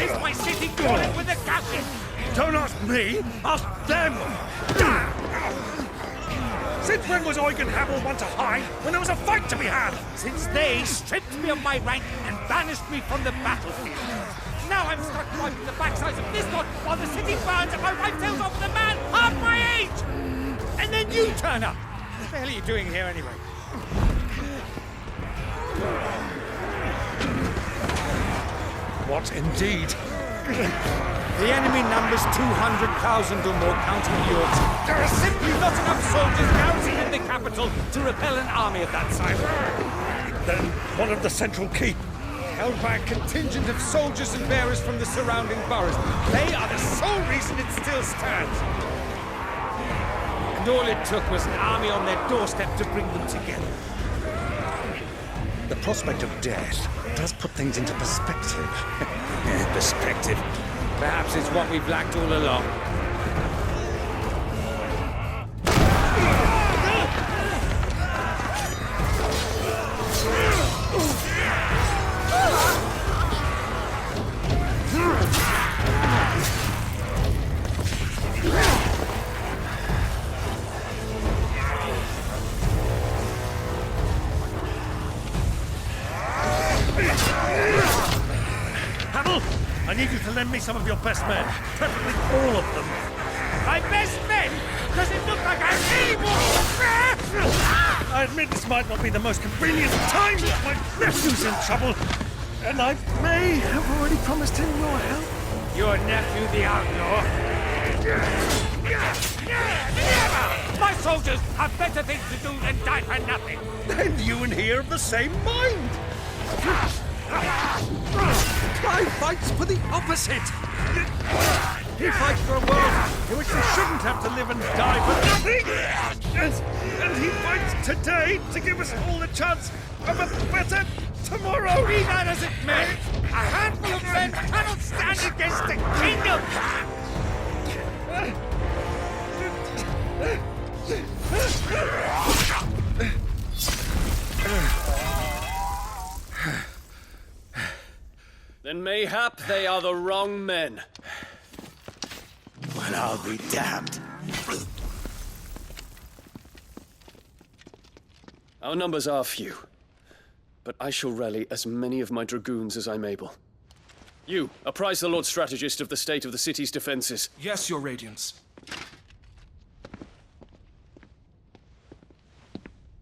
Is my city crawling with the Gassi? Don't ask me, ask them! Since when was Eugen Hamel one to hide when there was a fight to be had? Since they stripped me of my rank and banished me from the battlefield. Now I'm stuck wiping the backsides of this god while the city burns and my wife tails off with a man half my age! And then you turn up! What the hell are you doing here anyway? What indeed? The enemy numbers 200,000 or more, counting yours. There are simply not enough soldiers garrisoned in the capital to repel an army of that size. Then one of the central keep. Held by a contingent of soldiers and bearers from the surrounding boroughs. They are the sole reason it still stands. And all it took was an army on their doorstep to bring them together. The prospect of death does put things into perspective. Perspective. Perhaps it's what we've lacked all along. Hamel, I need you to lend me some of your best men, preferably all of them. My best men? Does it look like I'm able? I admit this might not be the most convenient time, but my nephew's in trouble, and I may have already promised him your help. Your nephew, the outlaw? Never! My soldiers have better things to do than die for nothing. Then you and he are of the same mind. Clive fights for the opposite! He fights for a world in which we shouldn't have to live and die for nothing! And he fights today to give us all the chance of a better tomorrow! Be that as it may, a handful of men cannot stand against the kingdom! Then mayhap they are the wrong men. Well, I'll be damned. Our numbers are few, but I shall rally as many of my dragoons as I'm able. You, apprise the Lord Strategist of the state of the city's defenses. Yes, Your Radiance.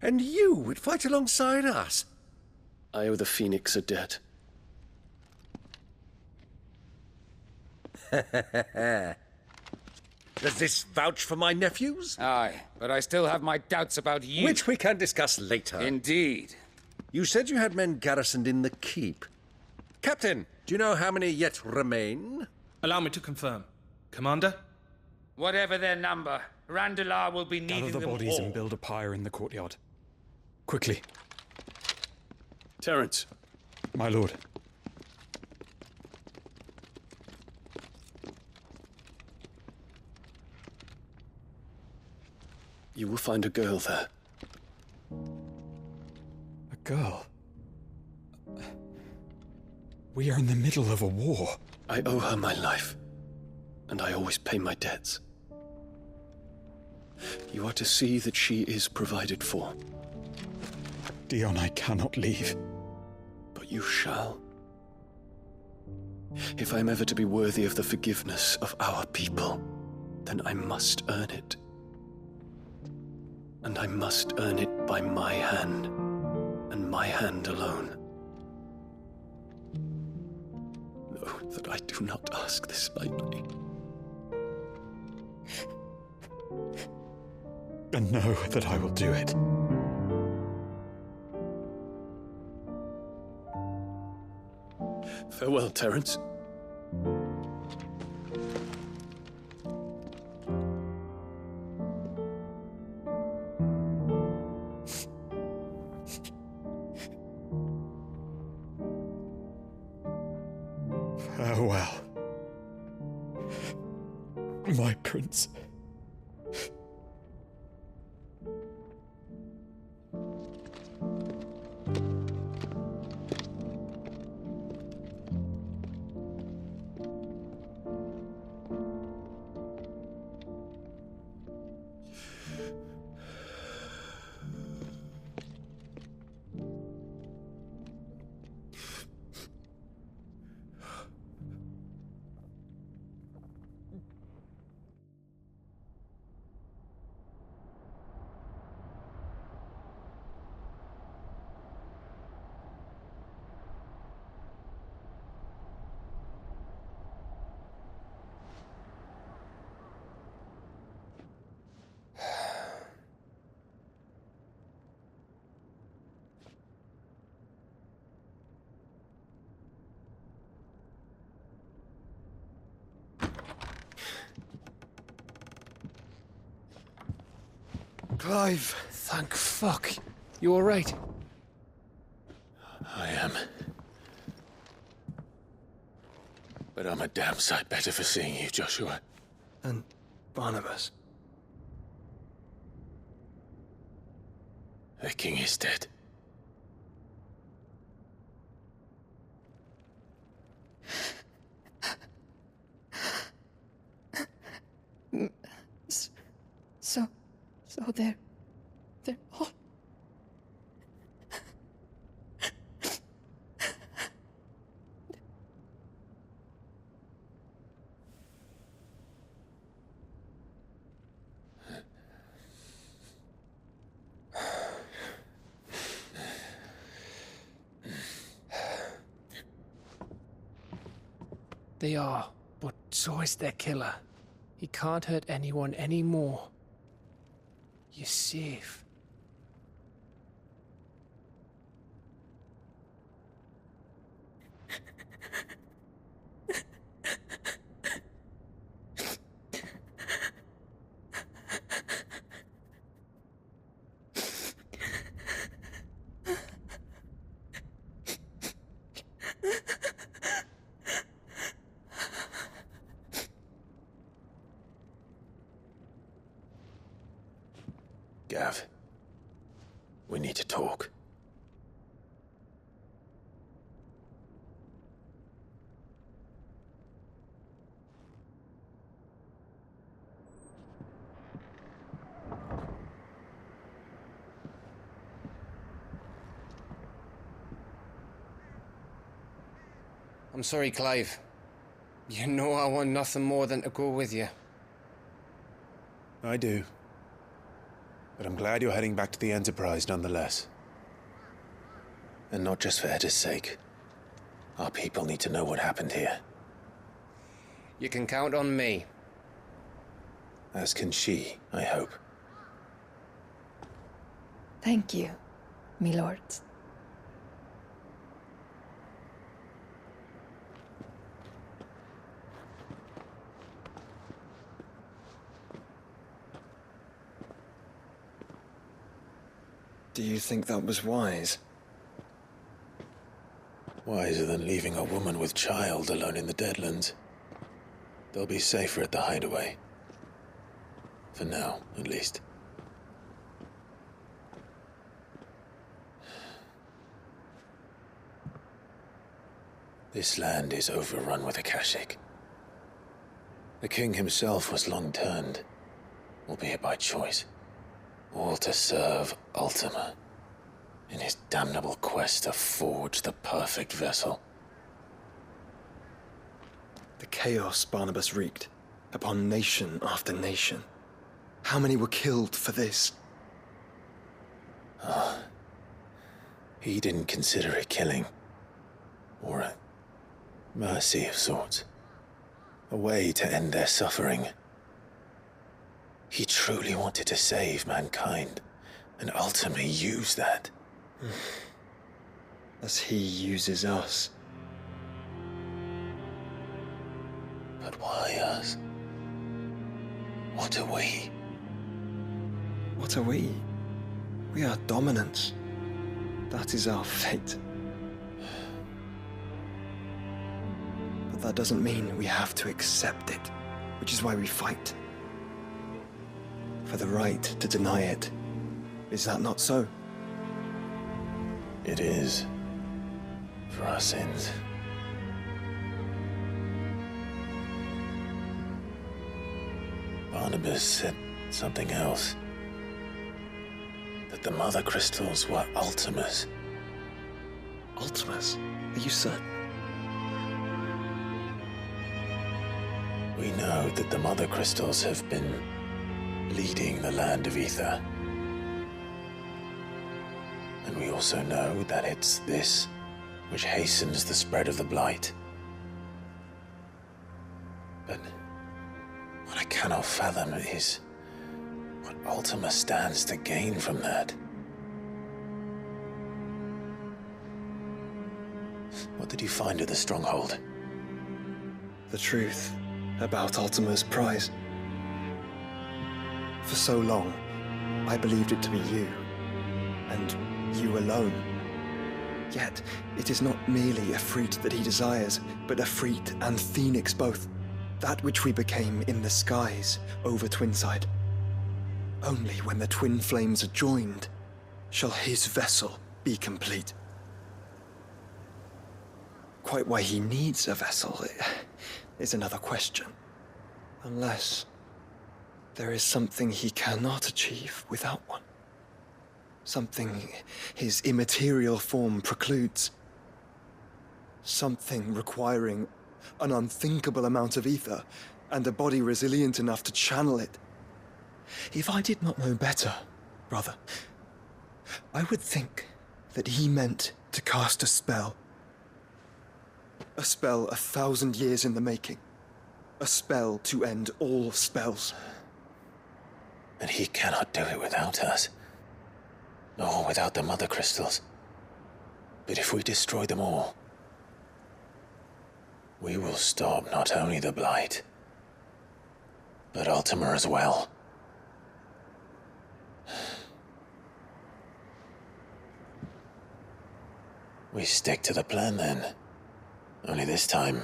And you would fight alongside us? I owe the Phoenix a debt. Does this vouch for my nephews? Aye, but I still have my doubts about you. Which we can discuss later. Indeed. You said you had men garrisoned in the keep. Captain, do you know how many yet remain? Allow me to confirm. Commander? Whatever their number, Randalar will be needing Gather the them bodies all. and build a pyre in the courtyard. Quickly. Terence, My lord. you will find a girl there. A girl. We are in the middle of a war. I owe her my life, and I always pay my debts. You are to see that she is provided for, Dion, I cannot leave. but you shall. If I am ever to be worthy of the forgiveness of our people, then I must earn it. And I must earn it by my hand, and my hand alone. Know that I do not ask this lightly. And know that I will do it. Farewell, Terence. Farewell. My prince. Clive! Thank fuck. You alright? I am. But I'm a damn sight better for seeing you, Joshua. And Barnabas. The king is dead. So they're all... They are, but so is their killer. He can't hurt anyone anymore. You're safe. Gav, we need to talk. I'm sorry, Clive. You know I want nothing more than to go with you. I do. But I'm glad you're heading back to the Enterprise nonetheless. And not just for Edda's sake. Our people need to know what happened here. You can count on me. As can she, I hope. Thank you, me lords. Do you think that was wise? Wiser than leaving a woman with child alone in the Deadlands. They'll be safer at the hideaway. For now, at least. This land is overrun with Akashic. The king himself was long turned, albeit by choice. All to serve Ultima, in his damnable quest to forge the perfect vessel. The chaos Barnabas wreaked upon nation after nation. How many were killed for this? He didn't consider it killing, or a mercy of sorts. A way to end their suffering. He truly wanted to save mankind, and ultimately use that. As he uses us. But why us? What are we? What are we? We are dominance. That is our fate. But that doesn't mean we have to accept it, which is why we fight. For the right to deny it. Is that not so? It is. For our sins. Barnabas said something else. That the Mother Crystals were Ultimas. Ultimas? Are you certain? We know that the Mother Crystals have been leading the land of Ether. And we also know that it's this which hastens the spread of the Blight. But what I cannot fathom is what Ultima stands to gain from that. What did you find at the Stronghold? The truth about Ultima's prize. For so long, I believed it to be you, and you alone. Yet, it is not merely Efreet that he desires, but Efreet and Phoenix both. That which we became in the skies over Twinside. Only when the twin flames are joined shall his vessel be complete. Quite why he needs a vessel is another question. Unless there is something he cannot achieve without one. Something his immaterial form precludes. Something requiring an unthinkable amount of ether and a body resilient enough to channel it. If I did not know better, brother, I would think that he meant to cast a spell. A spell 1,000 years in the making. A spell to end all spells. And he cannot do it without us. Nor without the Mother Crystals. But if we destroy them all, we will stop not only the Blight, but Ultima as well. We stick to the plan then. Only this time,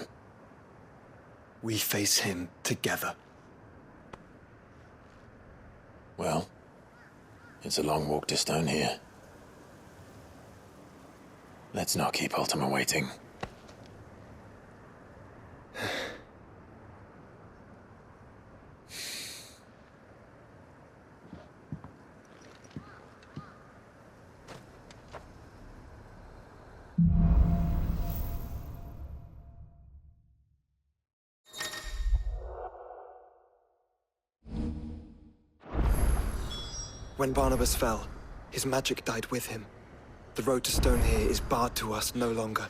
we face him together. Well, it's a long walk to Stone here. Let's not keep Ultima waiting. When Barnabas fell, his magic died with him. The road to Stone here is barred to us no longer.